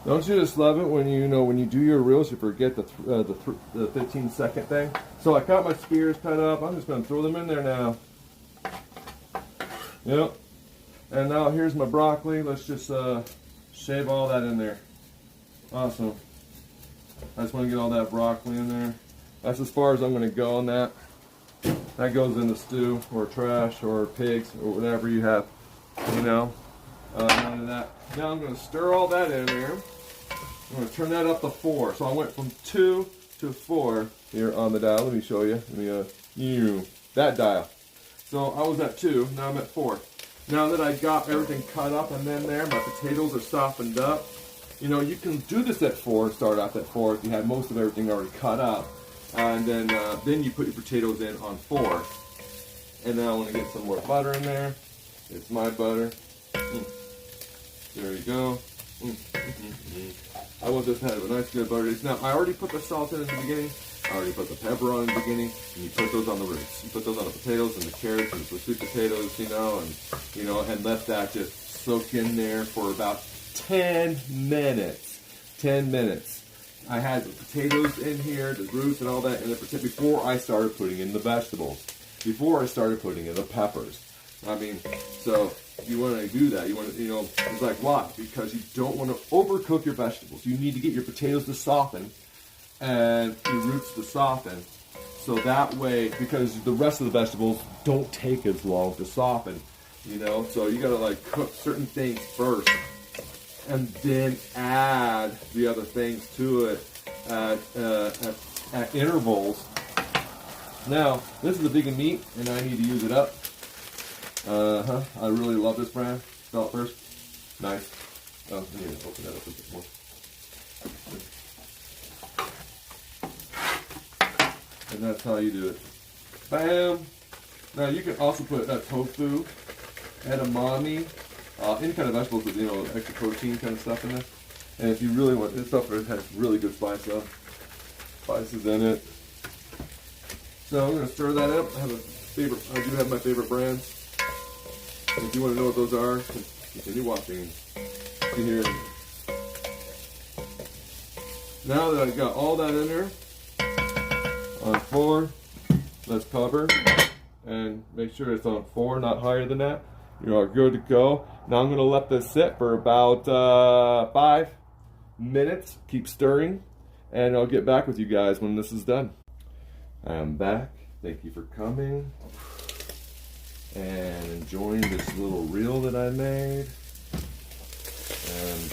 Don't you just love it when when you do your reels, you forget the 15-second thing? So I got my spears cut up. I'm just going to throw them in there now. Yep. And now here's my broccoli. Let's just shave all that in there. Awesome. I just want to get all that broccoli in there. That's as far as I'm going to go on that. That goes in the stew or trash or pigs or whatever you have, None of that. Now I'm going to stir all that in there. I'm going to turn that up to 4. So I went from 2 to 4 here on the dial. Let me show you. Let me, that dial. So I was at 2, now I'm at 4. Now that I got everything cut up and in there, my potatoes are softened up. You can do this at 4, start off at 4 if you had most of everything already cut up. And then you put your potatoes in on 4. And now I want to get some more butter in there. It's my butter. There you go. I want this to have a nice good butter. Now, I already put the salt in the beginning. I already put the pepper on in the beginning. And you put those on the roots. You put those on the potatoes and the carrots and the sweet potatoes, and let that just soak in there for about 10 minutes. 10 minutes. I had the potatoes in here, the roots and all that in there before I started putting in the vegetables. Before I started putting in the peppers. So you want to do that. You want to, it's like, why? Because you don't want to overcook your vegetables. You need to get your potatoes to soften and your roots to soften. So that way, because the rest of the vegetables don't take as long to soften, So you got to cook certain things first and then add the other things to it at intervals. Now, this is a vegan meat, and I need to use it up. I really love this brand. Smell it first. Nice. Oh, I need to open that up a bit more. And that's how you do it. Bam! Now, you can also put tofu, edamame, any kind of vegetables with, extra protein kind of stuff in there. And if you really want, this stuff has really good spices in it. So I'm going to stir that up. I do have my favorite brands. If you want to know what those are, continue watching. See here. Now that I've got all that in there, on 4, let's cover and make sure it's on 4, not higher than that. You are good to go. Now I'm going to let this sit for about 5 minutes. Keep stirring, and I'll get back with you guys when this is done. I'm back. Thank you for coming and enjoying this little reel that I made. And